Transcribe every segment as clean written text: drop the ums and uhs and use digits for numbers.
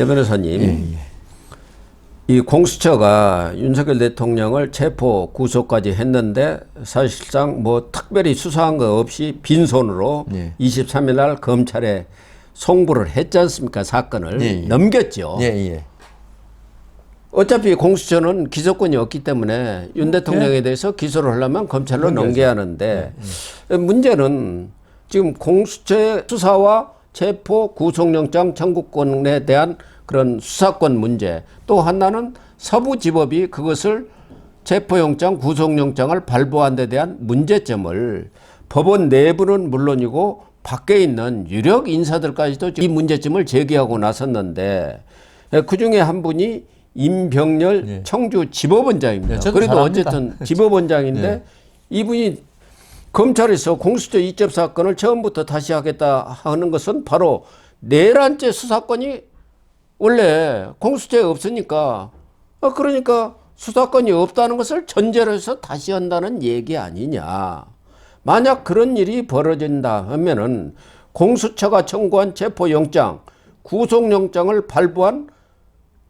예, 변호사님. 이 공수처가 윤석열 대통령을 체포 구속까지 했는데 사실상 뭐 특별히 수사한 거 없이 빈손으로 23일 날 검찰에 송부를 했지 않습니까? 사건을 넘겼죠. 어차피 공수처는 기소권이 없기 때문에 윤 대통령에 대해서 기소를 하려면 검찰로 넘겨야 하는데 문제는 지금 공수처의 수사와 체포 구속영장 청구권에 대한 그런 수사권 문제, 또 하나는 서부지법이 그것을 체포영장 구속영장을 발부한 데 대한 문제점을 법원 내부는 물론이고 밖에 있는 유력 인사들까지도 이 문제점을 제기하고 나섰는데 그중에 한 분이 임병렬 청주지법원장입니다. 그래도 어쨌든 지법원장인데 이분이 검찰에서 공수처 이첩 사건을 처음부터 다시 하겠다 하는 것은 바로 내란죄 수사권이 원래 공수처에 없으니까 그러니까 수사권이 없다는 것을 전제로 해서 다시 한다는 얘기 아니냐. 만약 그런 일이 벌어진다 하면은 공수처가 청구한 체포영장, 구속영장을 발부한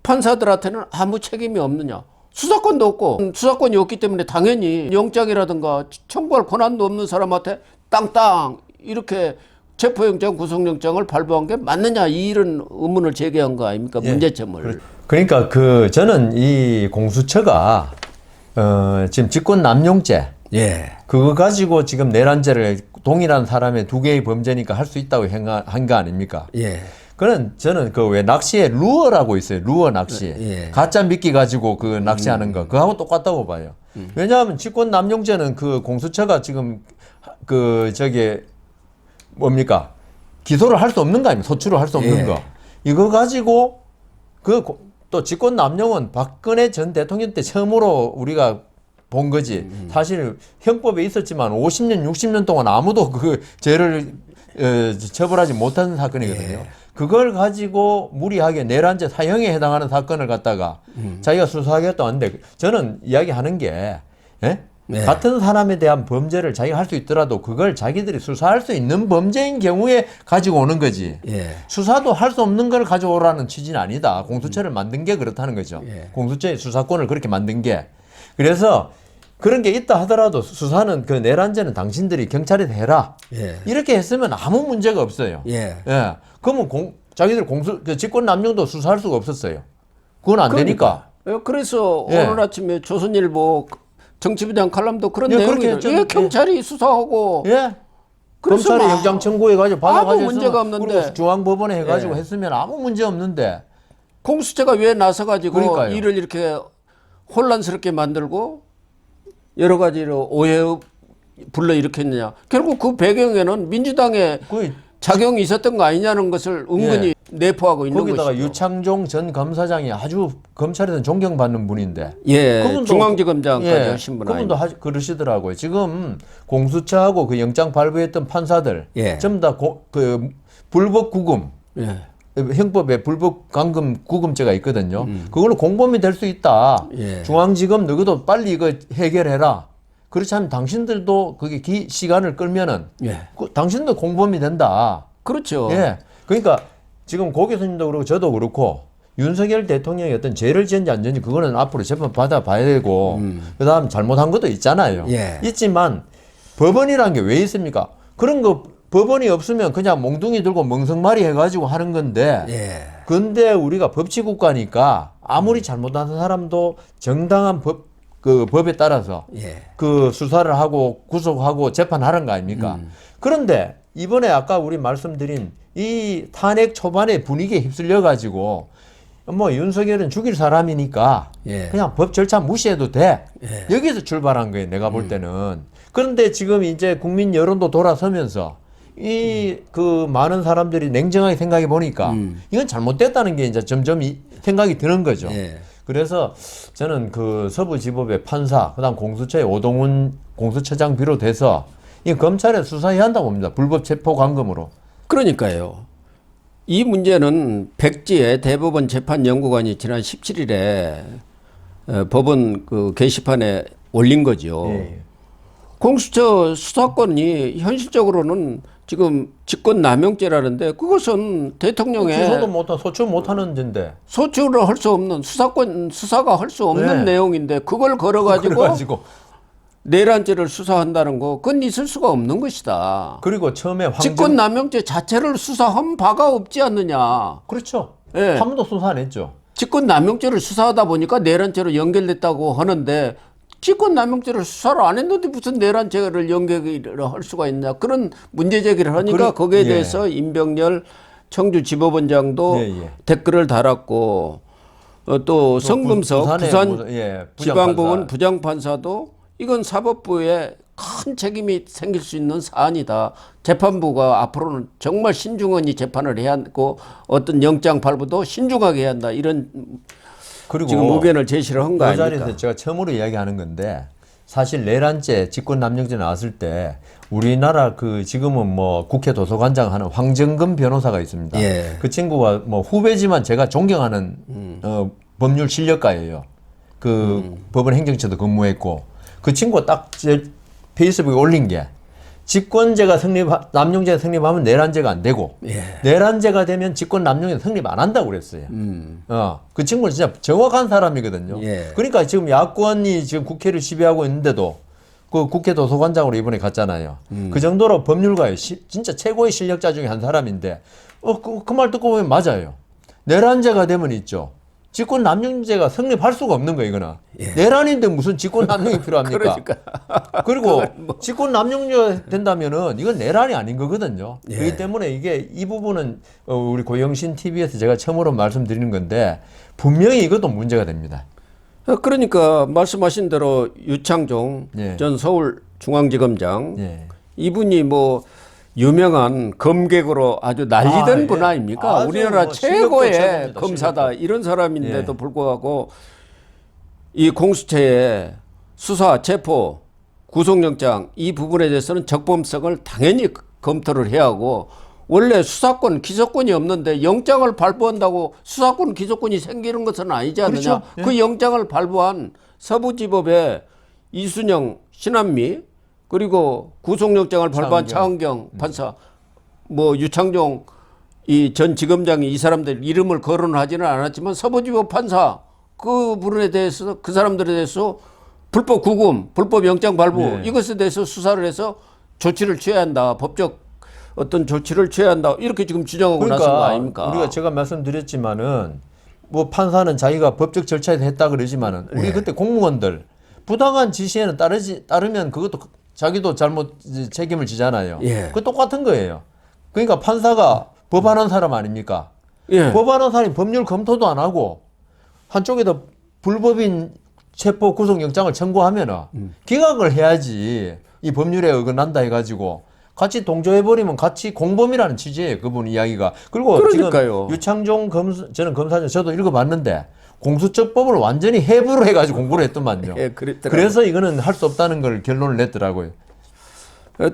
판사들한테는 아무 책임이 없느냐. 수사권도 없고 수사권이 없기 때문에 당연히 영장이라든가 청구할 권한도 없는 사람한테 땅땅 이렇게 체포영장, 구속영장을 발부한 게 맞느냐 이런 의문을 제기한 거 아닙니까? 문제점을. 그러니까 저는 이 공수처가 지금 직권남용죄 그거 가지고 지금 내란죄를 동일한 사람의 두 개의 범죄니까 할 수 있다고 한 거 아닙니까? 그는 저는 그 왜 낚시에 루어라고 있어요. 루어 낚시. 가짜 미끼 가지고 그 낚시하는 거. 그거하고 똑같다고 봐요. 왜냐하면 직권남용죄는 그 공수처가 지금 뭡니까? 기소를 할 수 없는 거 아닙니까? 소추를 할 수 없는 거. 이거 가지고 또 직권남용은 박근혜 전 대통령 때 처음으로 우리가 본 거지. 사실 형법에 있었지만 50년, 60년 동안 아무도 그 죄를 처벌하지 못한 사건이거든요. 그걸 가지고 무리하게 내란죄 사형에 해당하는 사건을 갖다가 자기가 수사하겠다고 하는데 저는 이야기하는 게 같은 사람에 대한 범죄를 자기가 할 수 있더라도 그걸 자기들이 수사할 수 있는 범죄인 경우에 가지고 오는 거지. 수사도 할 수 없는 걸 가져오라는 취지는 아니다. 공수처를 만든 게 그렇다는 거죠. 공수처의 수사권을 그렇게 만든 게. 그래서 그런 게 있다 하더라도 수사는 그 내란죄는 당신들이 경찰에서 해라. 이렇게 했으면 아무 문제가 없어요. 그러면 자기들 직권남용도 수사할 수가 없었어요. 그건 안 되니까. 그래서 오늘 아침에 조선일보 정치부장 칼럼도 그런 내용이죠. 경찰이 수사하고 검찰이 영장 청구해가지고 받아가지고 아무 문제가 없는데 중앙법원에 해가지고 했으면 아무 문제 없는데 공수처가 왜 나서가지고 일을 이렇게 혼란스럽게 만들고 여러 가지로 오해 불러일으켰느냐. 결국 그 배경에는 민주당의 작용이 있었던 거 아니냐는 것을 은근히 내포하고 있는 것이죠. 거기다가 유창종 전 검사장이 아주 검찰에서는 존경받는 분인데 그분도 중앙지검장까지 하신 분 그분도 그러시더라고요. 지금 공수처하고 그 영장 발부했던 판사들 전부 다 불법 구금 형법에 불법 감금 구금죄가 있거든요. 그걸로 공범이 될 수 있다. 중앙지검 너희도 빨리 이거 해결해라. 그렇지 않으면 당신들도 그게 시간을 끌면은 당신도 공범이 된다. 그렇죠. 그러니까 지금 고 교수님도 그렇고 저도 그렇고 윤석열 대통령이 어떤 죄를 지은지 안 지은지 그거는 앞으로 재판 받아봐야 되고 그다음 잘못한 것도 있잖아요. 있지만 법원이라는 게 왜 있습니까? 그런 거 법원이 없으면 그냥 몽둥이 들고 멍석말이 해가지고 하는 건데 근데 우리가 법치국가니까 아무리 잘못한 사람도 정당한 법에 따라서 그 수사를 하고 구속하고 재판하는 거 아닙니까? 그런데 이번에 아까 우리 말씀드린 이 탄핵 초반에 분위기에 휩쓸려 가지고 뭐 윤석열은 죽일 사람이니까 그냥 법 절차 무시해도 돼. 여기서 출발한 거예요. 내가 볼 때는. 그런데 지금 이제 국민 여론도 돌아서면서 그 많은 사람들이 냉정하게 생각해 보니까 이건 잘못됐다는 게 이제 점점 생각이 드는 거죠. 그래서 저는 그 서부지법의 판사, 그다음 공수처의 오동훈 공수처장 비롯해서 이 검찰에 수사해야 한다고 봅니다. 불법 체포 감금으로. 그러니까요. 이 문제는 백지의 대법원 재판연구관이 지난 17일에 법원 그 게시판에 올린 거죠. 공수처 수사권이 현실적으로는 지금 직권남용죄라는데 그것은 대통령의 기소도 못한 소추 못하는 죄인데 소추를 할 수 없는 수사가 할 수 없는 네. 내용인데 그걸 걸어가지고 내란죄를 수사한다는 거 그건 있을 수가 없는 것이다. 그리고 처음에 직권남용죄 자체를 수사한 바가 없지 않느냐. 그렇죠. 예. 한 번도 수사 안 했죠. 직권남용죄를 수사하다 보니까 내란죄로 연결됐다고 하는데 직권남용죄를 수사를 안 했는데 무슨 내란죄를 연결을 할 수가 있냐 그런 문제 제기를 하니까 거기에 대해서 임병렬 청주지법원장도 댓글을 달았고 또 성금석 부산 지방법원 부장판사도 이건 사법부에 큰 책임이 생길 수 있는 사안이다. 재판부가 앞으로는 정말 신중하게 재판을 해야 하고 어떤 영장 발부도 신중하게 해야 한다. 이런 그리고 지금 의견을 제시를 한 거 아닙니까? 그 자리에서 제가 처음으로 이야기하는 건데 사실 내란죄, 직권남용죄 나왔을 때 우리나라 그 지금은 뭐 국회 도서관장 하는 황정근 변호사가 있습니다. 그 친구가 뭐 후배지만 제가 존경하는 법률 실력가예요. 그 법원 행정처도 근무했고 그 친구가 딱 제 페이스북에 올린 게 직권죄가 남용죄가 성립하면 내란죄가 안 되고 내란죄가 되면 직권남용죄 성립 안 한다고 그랬어요. 그 친구는 진짜 정확한 사람이거든요. 그러니까 지금 야권이 지금 국회를 지배하고 있는데도 그 국회 도서관장으로 이번에 갔잖아요. 그 정도로 법률가의 진짜 최고의 실력자 중에 한 사람인데 그 말 듣고 보면 맞아요. 내란죄가 되면 있죠. 직권남용죄가 성립할 수가 없는 거예요, 이거는. 내란인데 무슨 직권남용이 필요합니까? 그리고 직권남용죄가 된다면은 이건 내란이 아닌 거거든요. 그렇기 때문에 이 부분은 우리 고영신 TV에서 제가 처음으로 말씀드리는 건데 분명히 이것도 문제가 됩니다. 그러니까 말씀하신 대로 유창종 전 서울중앙지검장 이분이 뭐 유명한 검객으로 아주 날리던 분 아닙니까? 우리나라 뭐 최고의 검사다 이런 사람인데도 불구하고 이 공수처의 수사, 체포, 구속영장 이 부분에 대해서는 적법성을 당연히 검토를 해야 하고 원래 수사권, 기소권이 없는데 영장을 발부한다고 수사권, 기소권이 생기는 것은 아니지 않느냐. 그렇죠. 그 영장을 발부한 서부지법의 이순영, 신한미 그리고 구속영장을 발부한 차은경 판사, 뭐 유창종 이 전 지검장이 이 사람들 이름을 거론하지는 않았지만 서부지법 판사 그 분에 대해서 그 사람들에 대해서 불법 구금, 불법 영장 발부 이것에 대해서 수사를 해서 조치를 취해야 한다. 법적 어떤 조치를 취해야 한다. 이렇게 지금 주장하고 나선 거 아닙니까? 우리가 제가 말씀드렸지만은 뭐 판사는 자기가 법적 절차에서 했다 그러지만은 우리 그때 공무원들 부당한 지시에는 따르면 그것도 자기도 잘못 책임을 지잖아요. 그 똑같은 거예요. 그러니까 판사가 법안한 사람 아닙니까? 법안한 사람이 법률 검토도 안 하고 한쪽에다 불법인 체포 구속영장을 청구하면은 기각을 해야지 이 법률에 어긋난다 해가지고 같이 동조해버리면 같이 공범이라는 취지예요. 그분 이야기가. 그리고 그러니까요. 지금 유창종 저는 검사죠. 저도 읽어봤는데 공수처법을 완전히 해부를 해가지고 공부를 했더만요. 그래서 이거는 할 수 없다는 걸 결론을 냈더라고요.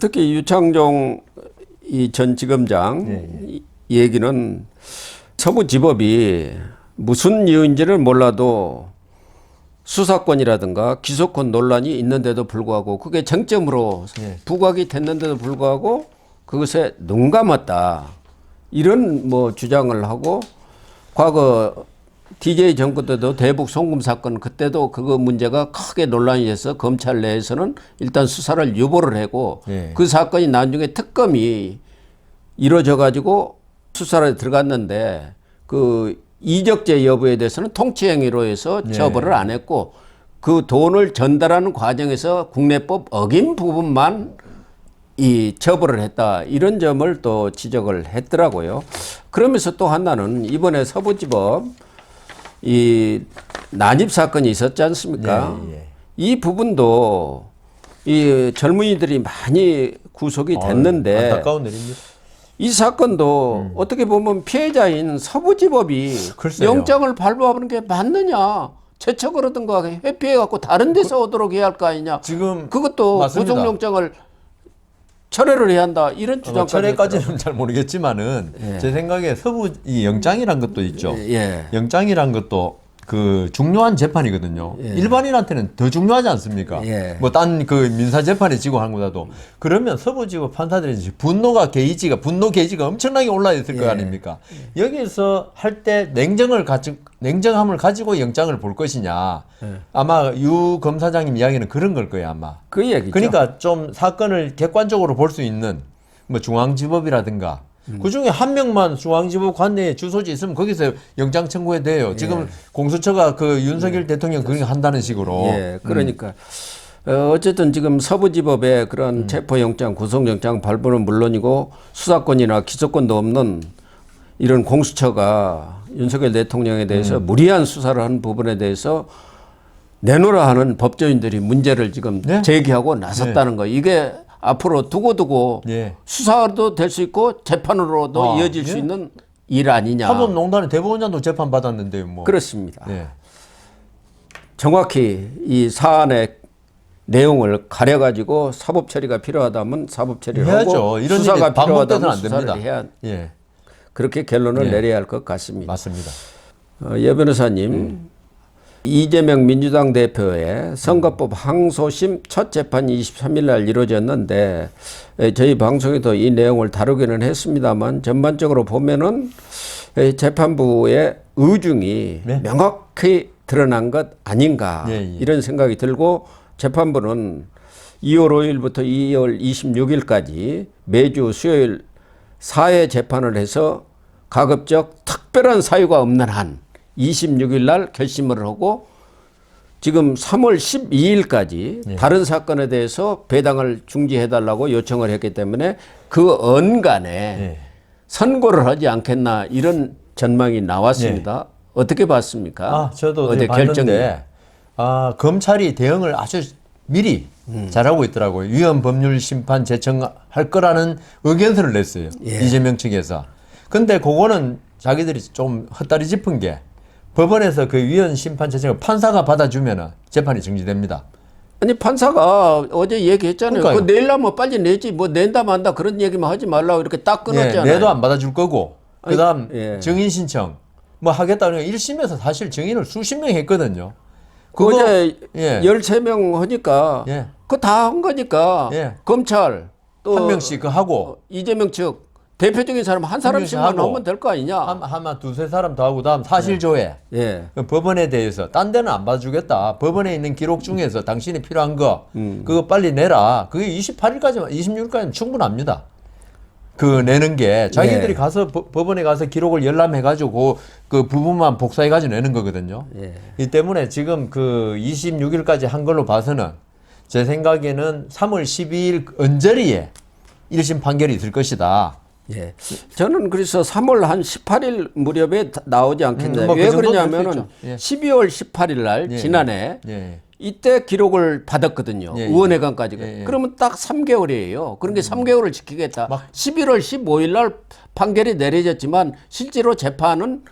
특히 유창종 이 전 지검장 얘기는 서부지법이 무슨 이유인지를 몰라도 수사권이라든가 기소권 논란이 있는데도 불구하고 그게 쟁점으로 부각이 됐는데도 불구하고 그것에 눈 감았다. 이런 뭐 주장을 하고 과거 DJ 정권 때도 대북 송금 사건 그때도 그거 문제가 크게 논란이 돼서 검찰 내에서는 일단 수사를 유보를 하고 그 사건이 나중에 특검이 이루어져 가지고 수사에 들어갔는데 그 이적죄 여부에 대해서는 통치행위로 해서 처벌을 안 했고 그 돈을 전달하는 과정에서 국내법 어긴 부분만 이 처벌을 했다. 이런 점을 또 지적을 했더라고요. 그러면서 또 하나는 이번에 서부지법 이 난입 사건이 있었지 않습니까? 이 부분도 이 젊은이들이 많이 구속이 됐는데 안타까운 일입니다. 이 사건도 어떻게 보면 피해자인 서부지법이 글쎄요. 영장을 발부하는 게 맞느냐? 재척을 하든가 회피해갖고 다른 데서 오도록 해야 할 거 아니냐? 지금 그것도 맞습니다. 구속영장을 철회를 해야 한다. 이런 주장까지. 철회까지는 잘 모르겠지만은 제 생각에 서부 이 영장이란 것도 있죠. 영장이란 것도 그 중요한 재판이거든요. 예. 일반인한테는 더 중요하지 않습니까? 예. 뭐 딴 그 민사 재판에 지고 하는 것보다도 그러면 서부지법 판사들이 분노 게이지가 엄청나게 올라 있을 거 아닙니까? 여기서 할 때 냉정함을 가지고 영장을 볼 것이냐. 아마 유 검사장님 이야기는 그런 걸 거예요, 아마. 그 얘기죠. 그러니까 좀 사건을 객관적으로 볼 수 있는 뭐 중앙지법이라든가 그 중에 한 명만 중앙지법 관내에 주소지 있으면 거기서 영장 청구해 돼요. 지금 공수처가 그 윤석열 대통령 그렇게 한다는 식으로. 예, 그러니까 어쨌든 지금 서부지법의 그런 체포영장, 구속영장 발부는 물론이고 수사권이나 기소권도 없는 이런 공수처가 윤석열 대통령에 대해서 무리한 수사를 한 부분에 대해서 내놓으라 하는 법조인들이 문제를 지금 네? 제기하고 나섰다는 거. 이게 앞으로 두고두고 예. 수사도 될 수 있고 재판으로도 이어질 수 있는 일 아니냐. 사법농단의 대법원장도 재판 받았는데요, 뭐. 그렇습니다. 예. 정확히 이 사안의 내용을 가려가지고 사법 처리가 필요하다면 사법 처리를 해야죠. 하고 이런 수사가 일이 반복돼서는 필요하다면 안 수사를 됩니다. 해야 예. 그렇게 결론을 예. 내려야 할 것 같습니다. 맞습니다. 예 변호사님, 이재명 민주당 대표의 선거법 항소심 첫 재판이 23일 날 이루어졌는데 저희 방송에도 이 내용을 다루기는 했습니다만 전반적으로 보면은 재판부의 의중이 네. 명확히 드러난 것 아닌가 이런 생각이 들고 재판부는 2월 5일부터 2월 26일까지 매주 수요일 4회 재판을 해서 가급적 특별한 사유가 없는 한 26일 날 결심을 하고 지금 3월 12일까지 다른 사건에 대해서 배당을 중지해달라고 요청을 했기 때문에 그 언간에 선고를 하지 않겠나 이런 전망이 나왔습니다. 어떻게 봤습니까? 저도 어제 봤는데 검찰이 대응을 아주 미리 잘하고 있더라고요. 위헌 법률 심판 제청할 거라는 의견서를 냈어요. 이재명 측에서. 근데 그거는 자기들이 좀 헛다리 짚은 게 법원에서 그 위헌 심판 제청을 판사가 받아주면 재판이 정지됩니다. 아니 판사가 어제 얘기했잖아요. 그러니까요. 그거 내려면 빨리 내지 뭐 낸다 만다 그런 얘기만 하지 말라고 이렇게 딱 끊었잖아요. 내도 안 받아줄 거고 그다음 예. 증인 신청 뭐 하겠다 그러니까 1심에서 사실 증인을 수십 명 했거든요. 어제 예. 13명 하니까 예. 그거 다 한 거니까 예. 검찰 또 한 명씩 그 하고 이재명 측 대표적인 사람 한 사람씩만 하고. 하면 될 거 아니냐. 아마 두세 사람 더 하고 다음 사실조회 예. 그 법원에 대해서 딴 데는 안 봐주겠다. 법원에 있는 기록 중에서 당신이 필요한 거 그거 빨리 내라. 그게 28일까지만 26일까지는 충분합니다. 그 내는 게 자기들이 가서 법원에 가서 기록을 열람해가지고 그 부분만 복사해가지고 내는 거거든요. 이 때문에 지금 그 26일까지 한 걸로 봐서는 제 생각에는 3월 12일 언저리에 1심 판결이 있을 것이다. 예. 저는 그래서 3월 한 18일 무렵에 나오지 않겠냐. 뭐 왜 그 정도는 그러냐면은 될수 있죠. 예. 12월 18일 날 지난해 이때 기록을 받았거든요. 의원회관까지. 그러면 딱 3개월이에요. 그런 게 3개월을 지키겠다. 11월 15일 날 판결이 내려졌지만 실제로 재판은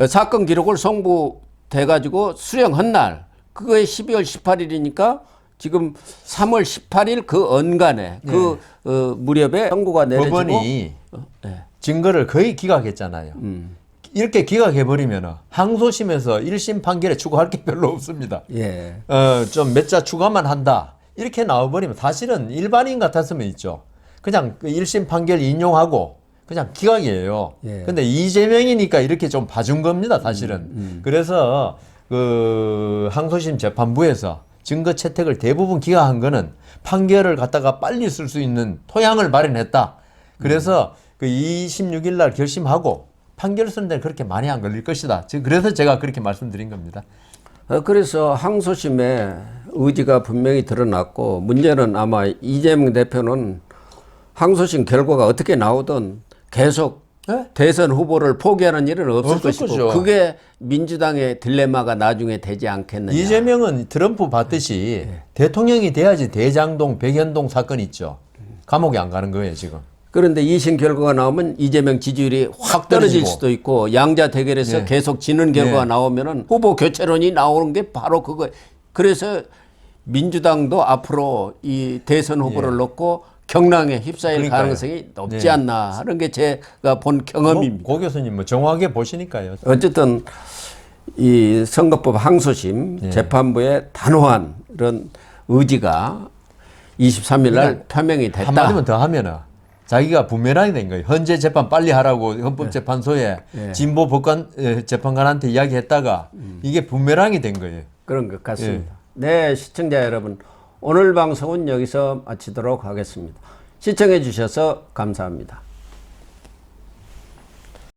사건 기록을 송부돼가지고 수령한 날 그거에 12월 18일이니까 지금 3월 18일 그 언간에 그 무렵에 선고가 내려지고 법원이 증거를 거의 기각했잖아요. 이렇게 기각해버리면 항소심에서 1심 판결에 추가할 게 별로 없습니다. 예. 좀 몇 자 추가만 한다. 이렇게 나와버리면 사실은 일반인 같았으면 있죠. 그냥 그 1심 판결 인용하고 그냥 기각이에요. 근데 이재명이니까 이렇게 좀 봐준 겁니다, 사실은. 그래서 그 항소심 재판부에서 증거 채택을 대부분 기각한 거는 판결을 갖다가 빨리 쓸 수 있는 토양을 마련했다. 그래서 그 26일 날 결심하고 판결 쓰는 데는 그렇게 많이 안 걸릴 것이다. 그래서 제가 그렇게 말씀드린 겁니다. 그래서 항소심의 의지가 분명히 드러났고 문제는 아마 이재명 대표는 항소심 결과가 어떻게 나오든 계속 대선 후보를 포기하는 일은 없을 것이고 거죠. 그게 민주당의 딜레마가 나중에 되지 않겠느냐. 이재명은 트럼프 봤듯이 대통령이 돼야지 대장동, 백연동 사건 있죠. 감옥에 안 가는 거예요, 지금. 그런데 2심 결과가 나오면 이재명 지지율이 확 떨어질 수도 있고 양자 대결에서 계속 지는 결과가 나오면은 후보 교체론이 나오는 게 바로 그거. 그래서 민주당도 앞으로 이 대선 후보를 놓고 경랑에 휩싸일 가능성이 높지 않나 하는 게 제가 본 경험입니다. 고 교수님 뭐 정확하게 보시니까요. 어쨌든 이 선거법 항소심 예. 재판부의 단호한 이런 의지가 23일 날 표명이 됐다. 한마디만 더 하면은 자기가 부메랑이 된 거예요. 헌재 재판 빨리 하라고 헌법재판소에 진보 법관 재판관한테 이야기했다가 이게 부메랑이 된 거예요. 그런 것 같습니다. 네, 시청자 여러분, 오늘 방송은 여기서 마치도록 하겠습니다. 시청해 주셔서 감사합니다.